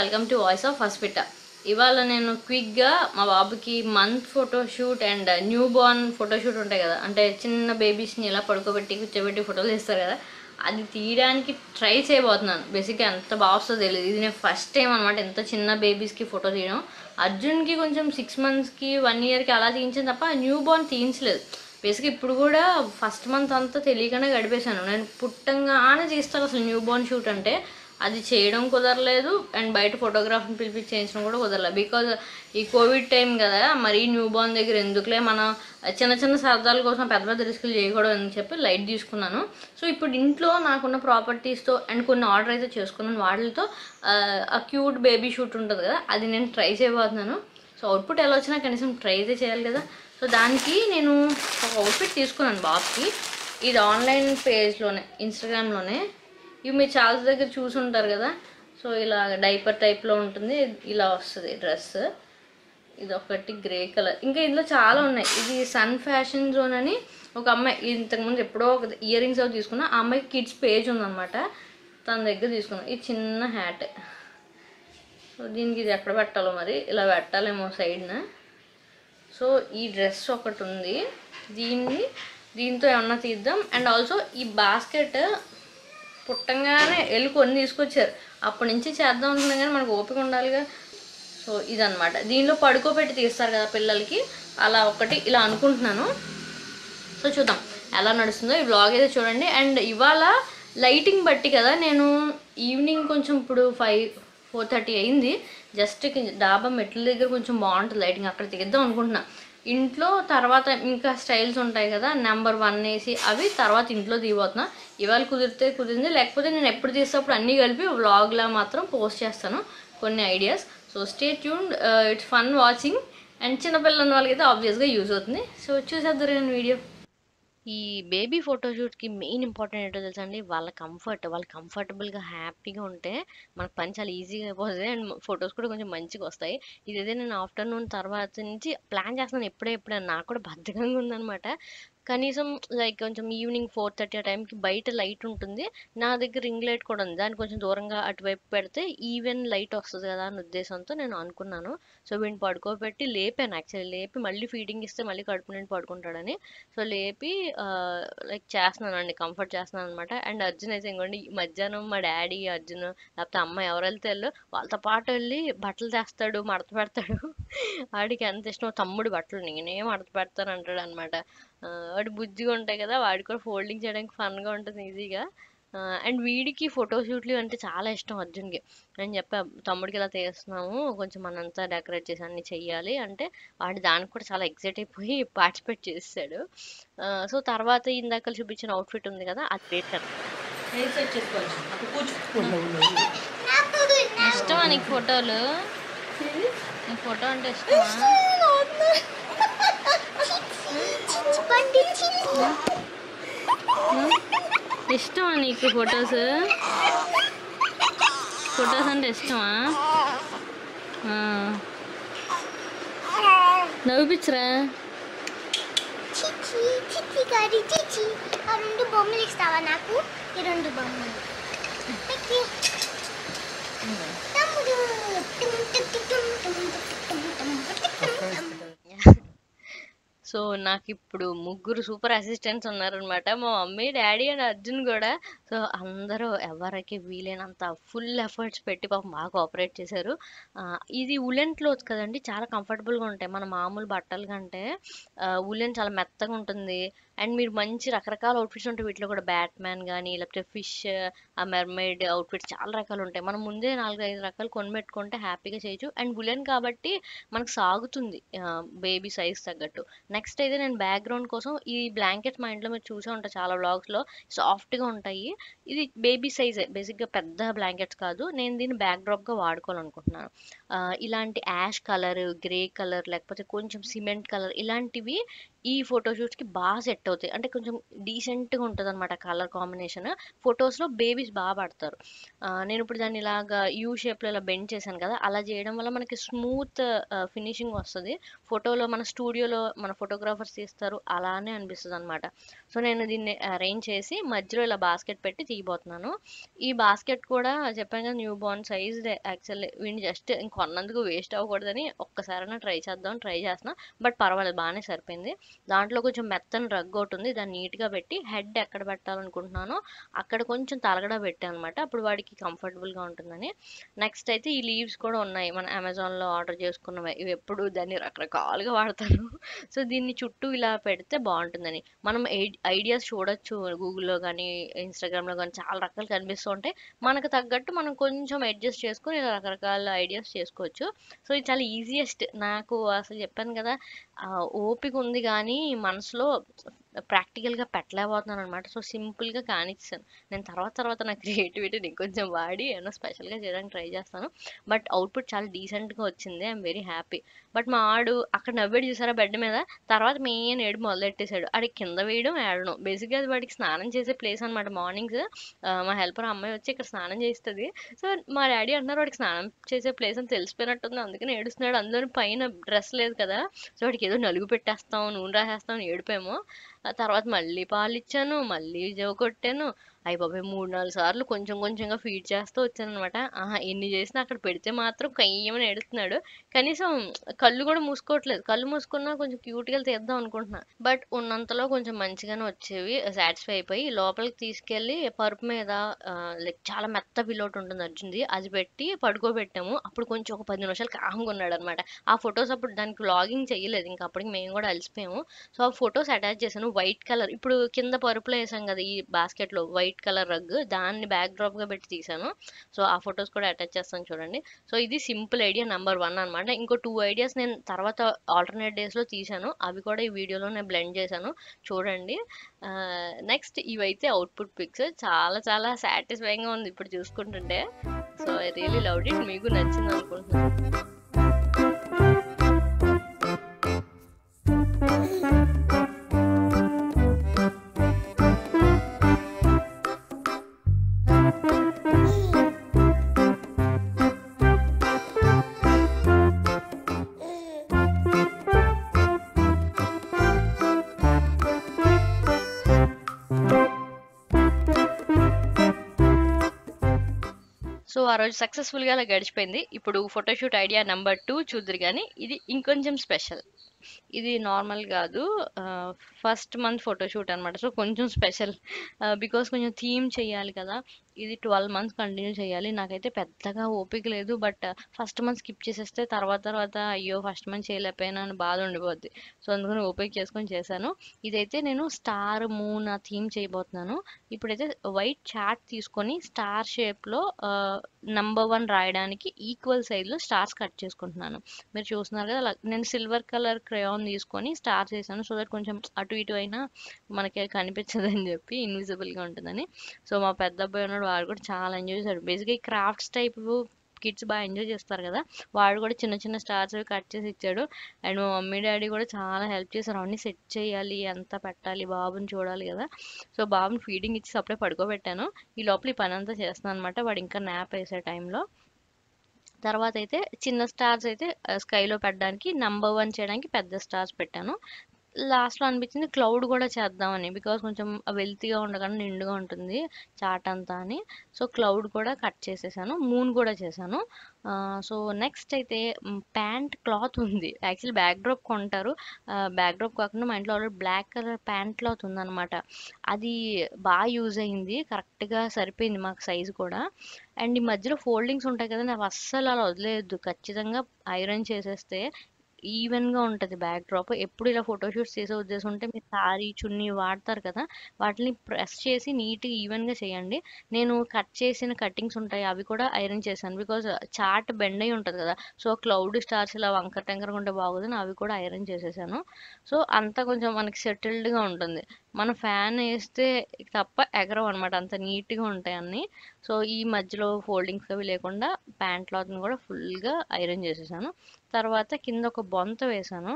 Welcome to voice of hospital. ఇవాళ నేను క్విక్గా మా బాబుకి month photoshoot and new Born photoshoot ఉంటాయి కదా, అంటే చిన్న బేబీస్ని ఇలా పడుకోబెట్టి కూర్చోబెట్టి ఫోటోలు తీస్తారు కదా, అది తీయడానికి ట్రై చేయబోతున్నాను. బేసిక్గా ఎంత బాగా వస్తుందో తెలియదు. ఇది నేను ఫస్ట్ టైం అనమాట ఎంత చిన్న బేబీస్కి ఫోటో తీయడం. అర్జున్కి కొంచెం 6 monthsకి 1 yearకి అలా తీయించాను తప్ప న్యూ బోర్న్ తీయించలేదు. బేసిక్గా ఇప్పుడు కూడా ఫస్ట్ మంత్ అంతా తెలియకనే గడిపేశాను. నేను పుట్టంగానే తీస్తాను అసలు న్యూ బోర్న్ షూట్ అంటే, అది చేయడం కుదరలేదు అండ్ బయట ఫోటోగ్రాఫర్ని పిలిపించి చేయించడం కూడా కుదరలేదు. బికాజ్ ఈ కోవిడ్ టైం కదా, మరీ న్యూ బోర్న్ దగ్గర ఎందుకులే మనం చిన్న చిన్న సరదాల కోసం పెద్ద పెద్ద రిస్కులు చేయకూడదు అని చెప్పి లైట్ తీసుకున్నాను. సో ఇప్పుడు ఇంట్లో నాకున్న ప్రాపర్టీస్తో అండ్ కొన్ని ఆర్డర్ అయితే చేసుకున్నాను. వాటితో ఆ క్యూట్ బేబీ షూట్ ఉంటుంది కదా, అది నేను ట్రై చేయబోతున్నాను. సో అవుట్పుట్ ఎలా వచ్చినా కనీసం ట్రై అయితే చేయాలి కదా. సో దానికి నేను ఒక అవుట్ఫిట్ తీసుకున్నాను బాబుకి. ఇది ఆన్లైన్ పేజ్లోనే, ఇన్స్టాగ్రామ్లోనే. ఇవి మీరు చాలా దగ్గర చూసి ఉంటారు కదా. సో ఇలా డైపర్ టైప్లో ఉంటుంది, ఇలా వస్తుంది డ్రెస్. ఇది ఒకటి గ్రే కలర్. ఇంకా ఇందులో చాలా ఉన్నాయి. ఇది సన్ ఫ్యాషన్ జోన్ అని ఒక అమ్మాయి ఇంతకుముందు ఎప్పుడో ఒక ఇయర్ రింగ్స్ అవి తీసుకున్నా. ఆ అమ్మాయికి కిడ్స్ పేజ్ ఉందన్నమాట, తన దగ్గర తీసుకున్నాను. ఇది చిన్న హ్యాట్. సో దీనికి ఇది ఎక్కడ పెట్టాలో మరి, ఇలా పెట్టాలేమో సైడ్న. సో ఈ డ్రెస్ ఒకటి ఉంది, దీంతో ఏమన్నా తీద్దాం. అండ్ ఆల్సో ఈ బాస్కెట్ పుట్టంగానే వెళ్ళి కొన్ని తీసుకొచ్చారు, అప్పటి నుంచి చేద్దాం అనుకున్నాం కానీ మనకు ఓపిక ఉండాలిగా. సో ఇదనమాట, దీనిలో పడుకోబెట్టి తీస్తారు కదా పిల్లలకి, అలా ఒకటి ఇలా అనుకుంటున్నాను. సో చూద్దాం ఎలా నడుస్తుందో. ఈ వ్లాగ్ అయితే చూడండి. అండ్ ఇవాళ లైటింగ్ బట్టి కదా, నేను ఈవినింగ్ కొంచెం ఇప్పుడు 4:30 అయింది. జస్ట్ డాబా మెట్ల దగ్గర కొంచెం బాగుంటుంది లైటింగ్, అక్కడ తీద్దాం అనుకుంటున్నా. ఇంట్లో తర్వాత ఇంకా స్టైల్స్ ఉంటాయి కదా, నెంబర్ 1 వేసి అవి తర్వాత ఇంట్లో తీయబోతున్నా. ఇవాళ కుదిరితే కుదిరింది, లేకపోతే నేను ఎప్పుడు తీసేటప్పుడు అన్నీ కలిపి వ్లాగ్లా మాత్రం పోస్ట్ చేస్తాను కొన్ని ideas. So stay tuned, it's fun watching. And చిన్నపిల్లల ఉన్న వాళ్ళకైతే ఆబ్వియస్గా యూజ్ అవుతుంది. సో చూసేద్దరు కానీ వీడియో. ఈ బేబీ ఫోటోషూట్కి మెయిన్ ఇంపార్టెంట్ ఏంటో తెలుసా అండి, వాళ్ళ కంఫర్ట్. వాళ్ళు కంఫర్టబుల్గా హ్యాపీగా ఉంటే మనకు పని చాలా ఈజీగా అయిపోతుంది అండ్ ఫొటోస్ కూడా కొంచెం మంచిగా వస్తాయి. ఇదైతే నేను ఆఫ్టర్నూన్ తర్వాత నుంచి ప్లాన్ చేస్తున్నాను, ఎప్పుడే నాకు కూడా బద్ధకంగా ఉందనమాట. కనీసం లైక్ కొంచెం ఈవినింగ్ 4:30 ఆ టైంకి బయట లైట్ ఉంటుంది, నా దగ్గర రింగ్ లైట్ కూడా ఉంది, దాన్ని కొంచెం దూరంగా అటువైపు పెడితే ఈవెన్ లైట్ వస్తుంది కదా అన్న ఉద్దేశంతో నేను అనుకున్నాను. సో వీడిని పడుకోబెట్టి లేపాను, యాక్చువల్లీ లేపి మళ్ళీ ఫీడింగ్ ఇస్తే మళ్ళీ కడుపు నిండి పడుకుంటాడని. సో లేపి లైక్ చేస్తున్నానండి, కంఫర్ట్ చేస్తున్నాను అనమాట. అండ్ అర్జున్ అయితే ఇంకోండి మధ్యాహ్నం మా డాడీ, అర్జున్ లేకపోతే అమ్మ ఎవరు వెళ్తే వాళ్ళతో పాటు వెళ్ళి బట్టలు తెస్తాడు, మడత పెడతాడు. వాడికి ఎంత ఇష్టం తమ్ముడు బట్టలు, నేనే మడత పెడతాను అంటాడు అనమాట. వాడు బుజ్జిగా ఉంటాయి కదా, వాడి కూడా ఫోల్డింగ్ చేయడానికి ఫన్గా ఉంటుంది ఈజీగా. అండ్ వీడికి ఫోటోషూట్లు అంటే చాలా ఇష్టం అర్జున్కి. నేను చెప్పా తమ్ముడికి ఇలా తీస్తున్నాము, కొంచెం మనంతా డెకరేట్ చేసి అన్ని చెయ్యాలి అంటే, వాడు దానికి కూడా చాలా ఎక్సైట్ అయిపోయి పార్టిసిపేట్ చేసాడు. సో తర్వాత ఇందాక చూపించిన అవుట్ఫిట్ ఉంది కదా, అది వేసాను. ఇష్టమా నీకు ఫోటోలు? నీకు ఫోటో అంటే ఇష్టమా? ఇష్టమా నీకు ఫొటోస్ అంటే ఇష్టమా? నవ్వుపిచ్చరా. రెండు బొమ్మలు ఇస్తావా నాకు? ఈ రెండు బొమ్మలు సో నాకు ఇప్పుడు ముగ్గురు సూపర్ అసిస్టెంట్స్ ఉన్నారనమాట, మా మమ్మీ, డాడీ అండ్ అర్జున్ కూడా. సో అందరూ ఎవరికి వీలైనంత ఫుల్ ఎఫర్ట్స్ పెట్టి పాపం బాగా కోఆపరేట్ చేశారు. ఇది ఉలెన్ క్లోత్స్ కదండి, చాలా కంఫర్టబుల్గా ఉంటాయి మన మామూలు బట్టల కంటే. ఉలెన్ చాలా మెత్తగా ఉంటుంది అండ్ మీరు మంచి రకరకాల అవుట్ఫిట్స్ ఉంటాయి వీటిలో కూడా, బ్యాట్‌మ్యాన్ గానీ, లేకపోతే ఫిష్, ఆ మెర్‌మెయిడ్ అవుట్‌ఫిట్స్ చాలా రకాలుంటాయి. మనం ముందే 4, 5 రకాలు కొనిపెట్టుకుంటే హ్యాపీగా చేయొచ్చు. అండ్ ఉలెన్ కాబట్టి మనకు సాగుతుంది బేబీ సైజ్ తగ్గట్టు. నెక్స్ట్ అయితే నేను బ్యాక్‌గ్రౌండ్ కోసం ఈ బ్లాంకెట్స్ మా ఇంట్లో మీరు చూసే ఉంటారు చాలా వ్లాగ్స్‌లో, సాఫ్ట్‌గా ఉంటాయి. ఇది బేబీ సైజే బేసిక్‌గా, పెద్ద బ్లాంకెట్స్ కాదు. నేను దీన్ని బ్యాక్ డ్రాప్‌గా వాడుకోవాలనుకుంటున్నాను. ఇలాంటి యాష్ కలర్, గ్రే కలర్ లేకపోతే కొంచెం సిమెంట్ కలర్ ఇలాంటివి ఈ ఫోటోషూట్స్‌కి సెట్ అవుతాయి. అంటే కొంచెం డీసెంట్‌గా ఉంటదనమాట కలర్ కాంబినేషన్. ఫోటోస్‌లో బేబీస్ పడతారు. నేనిప్పుడు దాన్ని ఇలాగా యూ షేప్‌లో ఇలా బెండ్ చేశాను కదా! అలా చేయడం వల్ల మనకి స్మూత్ ఫినిషింగ్ వస్తది. ఫోటోలో మన స్టూడియోలో మన ఫోటోగ్రాఫర్స్ తీస్తారు అలానే అనిపిస్తదనమాట. సో, నేను దీన్ని అరేంజ్ చేసి మధ్యలో ఇలా బాస్కెట్ పెట్టి తీయబోతున్నాను. ఈ బాస్కెట్ కూడా చెప్పాను కదా! న్యూ బోర్న్ సైజ్‌దే యాక్చువల్లీ. వీడిని జస్ట్ కొన్నందుకు వేస్ట్ అవ్వకూడదని ఒక్కసారైనా ట్రై చేద్దాం ట్రై చేస్తున్నా. బట్ పర్వాలేదు బానే సరిపోయింది. దాంట్లో కొంచెం మెత్తని రగ్ ఒకటుంది. దాన్ని నీట్‌గా పెట్టి హెడ్ ఎక్కడ పెట్టాలనుకుంటున్నానో అక్కడ కొంచెం తలగడ పెట్టానన్నమాట. అప్పుడు వాడికి కంఫర్టబుల్‌గా ఉంటుందని. నెక్స్ట్ అయితే ఈ లీవ్స్ కూడా ఉన్నాయి. మన అమెజాన్‌లో ఆర్డర్ చేసుకున్నవే. ఇవి ఎప్పుడు దాన్ని రకరకాలుగా వాడతాను. సో, దీన్ని చుట్టూ ఇలా పెడితే బావుంటుందని. మనం ఐడియాస్ చూడొచ్చు గూగుల్‌లో గానీ, ఇన్‌స్టాగ్రామ్‌లో గానీ చాలా రకాలు కనిపిస్తూ ఉంటాయి. మనకు తగ్గట్టు మనం కొంచెం అడ్జస్ట్ చేసుకొని ఇలా రకరకాల ఐడియాస్ చేసుకోవచ్చు. సో, ఇది చాలా ఈజియెస్ట్. నాకు అసలు చెప్పాను కదా! ఓపిక ఉంది గానీ మనసులో ప్రాక్టికల్‌గా పెట్టలేకపోతున్నాననమాట. సో, సింపుల్‌గా కానిచ్చేసాను. నేను తర్వాత తర్వాత నా క్రియేటివిటీని ఇంకొంచెం వాడి ఏమన్నా స్పెషల్‌గా చేయడానికి ట్రై చేస్తాను. బట్ అవుట్‌పుట్ చాలా డీసెంట్‌గా వచ్చింది. I'm very happy. బట్ మా వాడు అక్కడ నవ్వాడు చూసారా బెడ్ మీద, తర్వాత మెయిన్ ఏడుపు మొదలెట్టేసాడు. ఆడికి కింద వేయడం, ఏడవడం. బేసిక్‌గా అది వాడికి స్నానం చేసే ప్లేస్ అనమాట. మార్నింగ్స్ మా హెల్పర్ అమ్మాయి వచ్చి ఇక్కడ స్నానం చేస్తది. సో, మా డ్యాడీ అంటున్నారు వాడికి స్నానం చేసే ప్లేస్ అని తెలిసిపోయినట్టుంది అందుకని ఏడుస్తున్నాడు. అందులోని పైన డ్రెస్ లేదు కదా! సో, వాడికి ఏదో నలుగు పెట్టేస్తాం, నూనె రాసేస్తాం అని ఏడుపేమో. ఆ తర్వాత మళ్ళీ పాలిచ్చాను, మళ్ళీ కొట్టాను. అయ్య బాబోయ్! 3, 4 సార్లు కొంచెం కొంచెంగా ఫీడ్ చేస్తూ వచ్చాననమాట. ఆహా! ఎన్ని చేసినా అక్కడ పెడితే మాత్రం కయ్యమని ఏడుస్తున్నాడు. కనీసం కళ్ళు కూడా మూసుకోవట్లేదు. కళ్ళు మూసుకున్నా కొంచెం క్యూట్‌గా తీద్దాం అనుకుంటున్నా. బట్ ఉన్నంతలో కొంచెం మంచిగానే వచ్చేవి. సాటిస్ఫై అయిపోయి లోపలికి తీసుకెళ్ళి పరుపు మీద లైక్ చాలా మెత్త పిల్లో ఒకటి ఉంటుంది అర్జున్‌ది. అది పెట్టి పడుకోబెట్టాము. అప్పుడు కొంచెం ఒక 10 నిమిషాలు కామ్‌గా ఉన్నాడనమాట. ఆ ఫోటోస్ అప్పుడు దానికి వ్లాగింగ్ చేయలేదు. ఇంక అప్పటికి మేము కూడా అలసిపోయాము. సో, ఆ ఫోటోస్ అటాచ్ చేశాను. వైట్ కలర్ ఇప్పుడు కింద పరుపులో ఏసాం కదా! ఈ బాస్కెట్‌లో వైట్ కలర్ రగ్ దాన్ని బ్యాక్ డ్రాప్‌గా పెట్టి తీశాను. సో, ఆ ఫోటోస్ కూడా అటాచ్ చేస్తాను చూడండి. సో, ఇది సింపుల్ ఐడియా నంబర్ 1 అనమాట. ఇంకో 2 ఐడియాస్ నేను తర్వాత ఆల్టర్‌నేట్ డేస్‌లో తీశాను. అవి కూడా ఈ వీడియోలో నేను బ్లెండ్ చేశాను. చూడండి. నెక్స్ట్ ఇవైతే అవుట్‌పుట్ పిక్స్. చాలా చాలా సాటిస్ఫైయింగ్‌గా ఉంది ఇప్పుడు చూసుకుంటుంటే. So, I really loved it. మీకు నచ్చిందనుకుంటున్నాను. సో, ఆ రోజు సక్సెస్‌ఫుల్‌గా అలా గడిచిపోయింది. ఇప్పుడు ఫోటోషూట్ ఐడియా నంబర్ 2 చూద్దురు గానీ, ఇది ఇంకొంచెం స్పెషల్. ఇది నార్మల్ గాదు. ఆహ్, ఫస్ట్ మంత్ ఫోటోషూట్ అనమాట. సో, కొంచెం స్పెషల్. బికాజ్ కొంచెం థీమ్ చెయ్యాలి కదా! ఇది 12 మంత్స్ కంటిన్యూ చేయాలి. నాకైతే పెద్దగా ఓపిక లేదు. బట్ ఫస్ట్ మంత్ స్కిప్ చేసేస్తే తర్వాత అయ్యో! ఫస్ట్ మంత్ చేయలేకపోయాను అని బాధ ఉండిపోద్ది. సో, అందుకని ఓపిక చేసుకొని చేశాను. ఇదైతే నేను స్టార్, మూన్ ఆ థీమ్ చేయబోతున్నాను. ఇప్పుడైతే వైట్ చార్ట్ తీసుకొని స్టార్ షేప్‌లో నంబర్ 1 రాయడానికి ఈక్వల్ సైజ్‌లో స్టార్స్ కట్ చేసుకుంటున్నాను. మీరు చూస్తున్నారు కదా! అలా నేను సిల్వర్ కలర్ క్రేయాన్ తీసుకొని స్టార్స్ ఏసాను. సో దట్ కొంచెం అటు ఇటు అయినా మనకి కనిపించదని చెప్పి ఇన్విజిబుల్‌గా ఉంటుందని. సో, మా పెద్ద అబ్బాయి ఉన్నాడు. వాడు కూడా చాలా ఎంజాయ్ చేశాడు. బేసిక్‌గా ఈ క్రాఫ్ట్స్ టైపు కిడ్స్ బాగా ఎంజాయ్ చేస్తారు కదా! వాడు కూడా చిన్న చిన్న స్టార్స్ అవి కట్ చేసి ఇచ్చాడు. అండ్ మా మమ్మీ డాడీ కూడా చాలా హెల్ప్ చేశారు. అవన్నీ సెట్ చేయాలి, అంతా పెట్టాలి, బాబుని చూడాలి కదా! సో, బాబుని ఫీడింగ్ ఇచ్చి అప్పుడే పడుకోబెట్టాను. ఈ లోపల ఈ పనంతా చేస్తున్నాను అనమాట. వాడు ఇంకా న్యాప్ వేసే టైంలో. తర్వాత అయితే చిన్న స్టార్స్ అయితే స్కైలో పెట్టడానికి నంబర్ 1 చేయడానికి పెద్ద స్టార్స్ పెట్టాను. లాస్ట్‌లో అనిపించింది క్లౌడ్ కూడా చేద్దామని. బికాజ్ కొంచెం వెల్తీగా ఉండకుండా నిండుగా ఉంటుంది చార్ట్ అంతా అని. సో, క్లౌడ్ కూడా కట్ చేసేసాను. మూన్ కూడా చేశాను. సో, నెక్స్ట్ అయితే ప్యాంట్ క్లాత్ ఉంది. యాక్చువల్లీ బ్యాక్ డ్రాప్ కొంటారు. బ్యాక్ డ్రాప్ కాకుండా మా ఇంట్లో already black colour pant cloth ఉందనమాట. అది యూజ్ అయింది. కరెక్ట్‌గా సరిపోయింది మాకు సైజ్ కూడా. అండ్ ఈ మధ్యలో ఫోల్డింగ్స్ ఉంటాయి కదండీ! అవి అస్సలు అలా వదిలేయొద్దు. ఖచ్చితంగా ఐరన్ చేసేస్తే ఈవెన్‌గా ఉంటది బ్యాక్ డ్రాప్. ఎప్పుడు ఇలా ఫోటోషూట్స్ చేసే ఉద్దేశం ఉంటే మీరు సారీ, చున్నీ వాడతారు కదా! వాటిని ప్రెస్ చేసి నీట్‌గా ఈవెన్‌గా చేయండి. నేను కట్ చేసిన కట్టింగ్స్ ఉంటాయి. అవి కూడా ఐరన్ చేశాను. బికాజ్ చార్ట్ బెండ్ అయ్యి ఉంటది కదా! సో, క్లౌడ్ స్టార్స్ ఇలా వంకర టెంకరగా ఉంటే బాగోదని అవి కూడా ఐరన్ చేసేసాను. సో, అంతా కొంచెం మనకి సెటిల్డ్‌గా ఉంటుంది. మనం ఫ్యాన్ ఏస్తే తప్ప ఎగరవనమాట. అంత నీట్‌గా ఉంటాయి అన్నీ. సో, ఈ మధ్యలో ఫోల్డింగ్స్ అవి లేకుండా ప్యాంట్ క్లాత్‌ని కూడా ఫుల్‌గా ఐరన్ చేసేసాను. తర్వాత కింద ఒక బొంత వేశాను.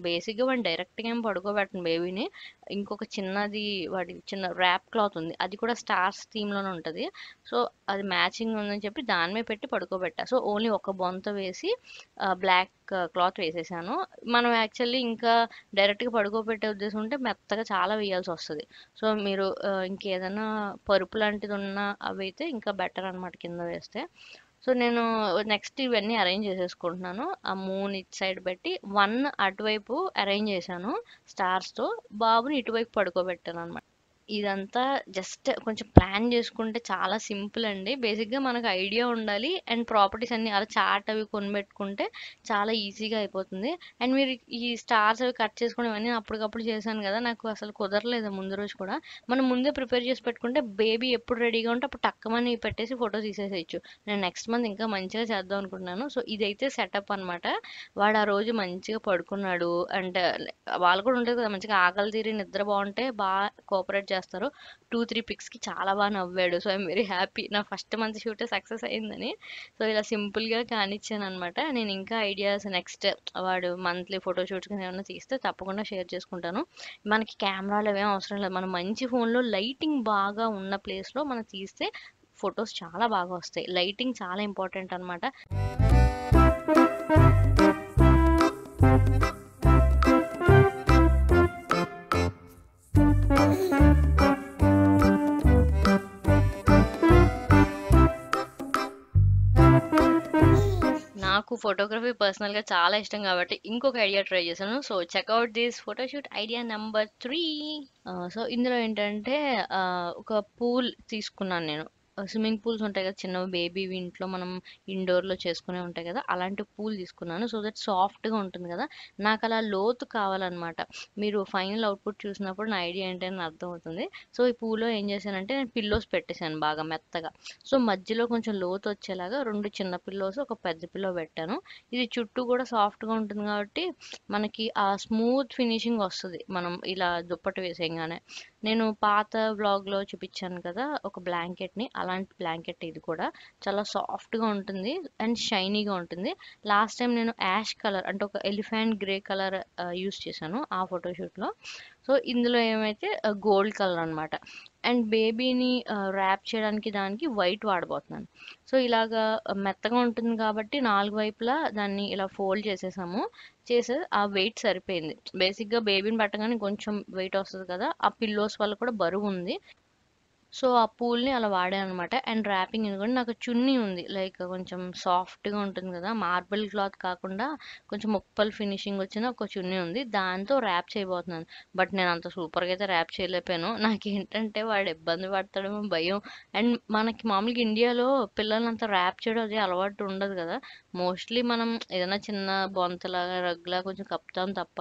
బేసిక్‌గా వాడిని డైరెక్ట్‌గా ఏం పడుకోబెట్టను బేబీని. ఇంకొక చిన్నది వాడి చిన్న ర్యాప్ క్లాత్ ఉంది. అది కూడా స్టార్స్ థీమ్‌లోనే ఉంటది. సో, అది మ్యాచింగ్ ఉందని చెప్పి దాని మీద పెట్టి పడుకోబెట్టా. సో, ఓన్లీ ఒక బొంత వేసి బ్లాక్ క్లాత్ వేసేసాను. మనం యాక్చువల్లీ ఇంకా డైరెక్ట్‌గా పడుకోబెట్టే ఉద్దేశం ఉంటే మెత్తగా చాలా వేయాల్సొస్తది. సో, మీరు ఇంకేదైనా పరుపు లాంటిదున్నా అవైతే ఇంకా బెటర్ అనమాట కింద వేస్తే. సో, నేను నెక్స్ట్ ఇవన్నీ అరేంజ్ చేసేసుకుంటున్నాను. ఆ మూన్ ఇటు సైడ్ పెట్టి 1 అటువైపు అరేంజ్ చేశాను స్టార్స్‌తో. బాబుని ఇటువైపు పడుకోబెట్టాననమాట. ఇదంతా జస్ట్ కొంచెం ప్లాన్ చేసుకుంటే చాలా సింపుల్ అండి. బేసిక్‌గా మనకు ఐడియా ఉండాలి. అండ్ ప్రాపర్టీస్ అన్నీ అలా చార్ట్ అవి కొనిపెట్టుకుంటే చాలా ఈజీగా అయిపోతుంది. అండ్ మీరు ఈ స్టార్స్ అవి కట్ చేసుకోవడం ఇవన్నీ అప్పటికప్పుడు చేశాను కదా! నాకు అసలు కుదరలేదు ముందు రోజు కూడా. మనం ముందే ప్రిపేర్ చేసి పెట్టుకుంటే బేబీ ఎప్పుడు రెడీగా ఉంటే అప్పుడు టక్కుమని పెట్టేసి ఫోటో తీసేసేయొచ్చు. నేను నెక్స్ట్ మంత్ ఇంకా మంచిగా చేద్దాం అనుకుంటున్నాను. సో, ఇదైతే సెటప్ అనమాట. వాడు ఆ రోజు మంచిగా పడుకున్నాడు. అండ్ వాళ్ళు కూడా ఉంటది కదా! మంచిగా ఆకలి తీరి నిద్ర బావుంటే కోఆపరేట్ చేస్తారు. 2, 3 పిక్స్‌కి చాలా నవ్వాడు. So, I'm very happy. నా ఫస్ట్ మంత్ షూటే సక్సెస్ అయిందని. సో, ఇలా సింపుల్‌గా కానిచ్చాననమాట. నేను ఇంకా ఐడియాస్ నెక్స్ట్ వాడు మంత్లీ ఫోటో షూట్స్ గాని ఏమన్నా తీస్తే తప్పకుండా షేర్ చేసుకుంటాను. మనకి కెమెరాలు అవేం అవసరం లేదు. మనం మంచి ఫోన్‌లో లైటింగ్ బాగా ఉన్న ప్లేస్‌లో మనం తీస్తే ఫోటోస్ చాలా బాగా వస్తాయి. లైటింగ్ చాలా ఇంపార్టెంట్ అనమాట. నాకు ఫోటోగ్రఫీ పర్సనల్‌గా చాలా ఇష్టం కాబట్టి ఇంకొక ఐడియా ట్రై చేశాను. So, check out this photoshoot idea number 3. So, ఇందులో ఏంటంటే ఒక పూల్ తీసుకున్నాను నేను. స్విమ్మింగ్ పూల్స్ ఉంటాయి కదా! చిన్నవి బేబీవి ఇంట్లో మనం ఇండోర్‌లో చేసుకునేవి ఉంటాయి కదా! అలాంటి పూల్ తీసుకున్నాను. సో దట్ సాఫ్ట్‌గా ఉంటుంది కదా! నాకలా లోతు కావాలనమాట. మీరు ఫైనల్ అవుట్‌పుట్ చూసినప్పుడు నా ఐడియా ఏంటని అర్థమవుతుంది. సో, ఈ పూల్‌లో ఏం చేశానంటే నేను పిల్లోస్ పెట్టేసాను బాగా మెత్తగా. సో, మధ్యలో కొంచెం లోతొచ్చేలాగా 2 చిన్న పిల్లోస్, ఒక పెద్ద పిల్లో పెట్టాను. ఇది చుట్టూ కూడా సాఫ్ట్‌గా ఉంటుంది కాబట్టి మనకి ఆ స్మూత్ ఫినిషింగ్ వస్తది. మనం ఇలా దుప్పటి వేసేయంగానే. నేను పాత వ్లాగ్‌లో చూపిచ్చాను కదా! ఒక బ్లాంకెట్‌ని. అలాంటి బ్లాంకెట్ ఇది కూడా. చాలా సాఫ్ట్‌గా ఉంటుంది అండ్ షైనీగా ఉంటుంది. లాస్ట్ టైమ్ నేను యాష్ కలర్ అంటే ఒక ఎలిఫెంట్ గ్రే కలర్ యూజ్ చేశాను ఆ ఫోటోషూట్‌లో. సో, ఇందులో ఏమైతే గోల్డ్ కలర్ అనమాట. అండ్ బేబీని ర్యాప్ చేయడానికి దానికి వైట్ వాడబోతున్నాను. సో, ఇలాగా మెత్తగా ఉంటుంది కాబట్టి 4 వైపులా దాన్ని ఇలా ఫోల్డ్ చేసేసాము. ఆ వెయిట్ సరిపోయింది. బేసిక్‌గా బేబీని పట్టగానే కొంచెం వెయిట్ వస్తది కదా! ఆ పిల్లోస్ వల్ల కూడా బరువుంది. సో, ఆ పూల్‌ని అలా వాడాననమాట. అండ్ ర్యాపింగ్ ఇది కూడా నాకు చున్నీ ఉంది. లైక్ కొంచెం సాఫ్ట్‌గా ఉంటుంది కదా! మార్బుల్ క్లాత్ కాకుండా కొంచెం ముప్పలు ఫినిషింగ్ వచ్చిన ఒక చున్నీ ఉంది. దాంతో ర్యాప్ చేయబోతున్నాను. బట్ నేను అంత సూపర్‌గా అయితే ర్యాప్ చేయలేకపోయాను. నాకేంటంటే వాడు ఇబ్బంది పడతాడేమో భయం. అండ్ మనకి మామూలుగా ఇండియాలో పిల్లల్నంత ర్యాప్ చేయడం అది అలవాటు ఉండదు కదా! మోస్ట్‌లీ మనం ఏదైనా చిన్న బొంతలాగా, రగ్‌లాగా కొంచెం కప్పుతాం తప్ప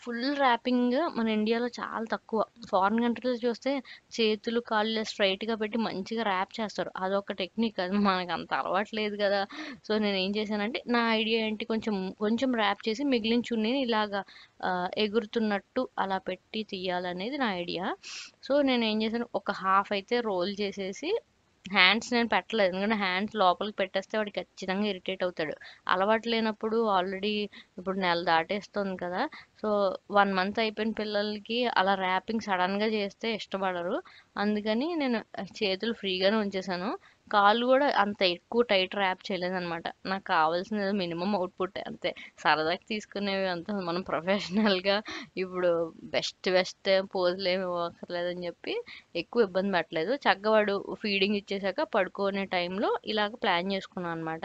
ఫుల్ ర్యాపింగ్ మన ఇండియాలో చాలా తక్కువ. ఫారిన్ కంట్రీస్‌లో చూస్తే చేతులు, కాళ్ళు ఇలా స్ట్రెయిట్‌గా పెట్టి మంచిగా ర్యాప్ చేస్తారు. అదొక టెక్నిక్. అది మనకంత అలవాటు లేదు గదా! సో, నేనేం చేశానంటే, నా ఐడియా ఏంటి కొంచెం, కొంచెం ర్యాప్ చేసి మిగిలిన చున్నీని ఇలాగా ఎగురుతున్నట్టు అలా పెట్టి తీయాలనేది నా ఐడియా. సో, నేనేం చేశాను, ఒక హాఫ్ అయితే రోల్ చేసేసి హ్యాండ్స్ నేను పెట్టలేదు. ఎందుకంటే హ్యాండ్స్ లోపలికి పెట్టేస్తే వాడు ఖచ్చితంగా ఇరిటేట్ అవుతాడు. అలవాటు లేనప్పుడు ఆల్రెడీ ఇప్పుడు నెల దాటేస్తుంది కదా! సో, 1 మంత్ అయిపోయిన పిల్లలకి అలా ర్యాపింగ్ సడెన్‌గా చేస్తే ఇష్టపడరు. అందుకని నేను చేతులు ఫ్రీగానే ఉంచేసాను. కాళ్ళు కూడా అంత ఎక్కువ టైట్ ర్యాప్ చేయలేదనమాట. నాకు కావాల్సింది ఏదో మినిమమ్ అవుట్‌పుట్టే అంతే. సరదాకి తీసుకునేవి అంతా మనం ప్రొఫెషనల్‌గా ఇప్పుడు బెస్ట్ పోజులేమి ఇవ్వక్కర్లేదని చెప్పి ఎక్కువ ఇబ్బంది పెట్టలేదు. చక్కగా వాడు ఫీడింగ్ ఇచ్చేసాక పడుకునే టైంలో ఇలాగ ప్లాన్ చేసుకున్నాను అనమాట.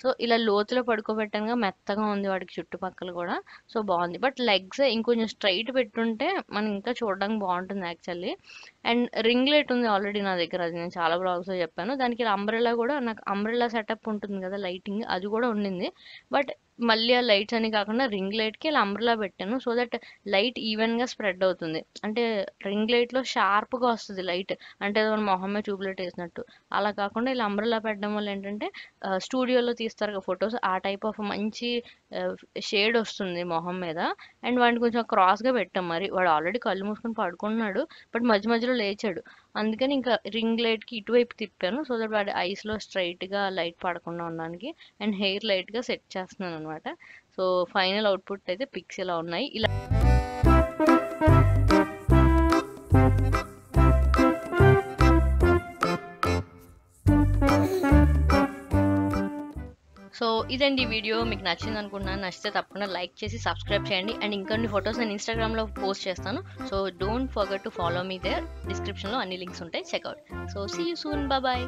సో, ఇలా లోతులో పడుకోబెట్టానుగా మెత్తగా ఉంది వాడికి చుట్టుపక్కల కూడా. సో, బాగుంది. బట్ లెగ్స్ ఇంకొంచెం స్ట్రైట్ పెట్టుంటే మనం ఇంకా చూడడానికి బాగుంటుంది యాక్చువల్లీ. అండ్ రింగ్ లైట్ ఉంది ఆల్రెడీ నా దగ్గర. అది నేను చాలా వ్లాగ్స్‌లో చెప్పాను. దానికి అంబ్రెల్లా కూడా నాకు అంబ్రెల్లా సెటప్ ఉంటుంది కదా! లైటింగ్ అది కూడా ఉండింది. బట్ మళ్ళీ ఆ లైట్స్ అని కాకుండా రింగ్ లైట్కి ఇలా అంబ్రెలా పెట్టాను సో దట్ లైట్ ఈవెన్గా స్ప్రెడ్ అవుతుంది. అంటే రింగ్ లైట్లో షార్ప్గా వస్తుంది లైట్, అంటే అది మన మొహం మీద ట్యూబ్ లైట్ వేసినట్టు. అలా కాకుండా ఇలా అంబ్రెలా పెట్టడం వల్ల ఏంటంటే స్టూడియోలో తీస్తారు కదా ఫొటోస్, ఆ టైప్ ఆఫ్ మంచి షేడ్ వస్తుంది మొహం మీద. అండ్ వాడిని కొంచెం క్రాస్గా పెట్టాం, మరి వాడు ఆల్రెడీ కళ్ళు మూసుకొని పడుకున్నాడు బట్ మధ్య మధ్యలో లేచాడు. అందుకని ఇంకా రింగ్ లైట్కి ఇటువైపు తిప్పాను సో దట్ వాడి ఐస్లో స్ట్రైట్గా లైట్ పడకుండా ఉండడానికి. అండ్ హెయిర్ లైట్గా సెట్ చేస్తున్నాను అనమాట. సో ఫైనల్ అవుట్పుట్ అయితే పిక్స్ ఇలా ఉన్నాయి. ఇలా సో ఇదండి వీడియో, మీకు నచ్చింది అనుకుంటున్నాను. నచ్చితే తప్పకుండా లైక్ చేసి సబ్స్క్రైబ్ చేయండి. అండ్ ఇంకొన్ని ఫొటోస్ నేను ఇన్స్టాగ్రామ్లో పోస్ట్ చేస్తాను. So don't forget to follow me there. డిస్క్రిప్షన్లో అన్ని లింక్స్ ఉంటాయి, check out. So see you soon, bye.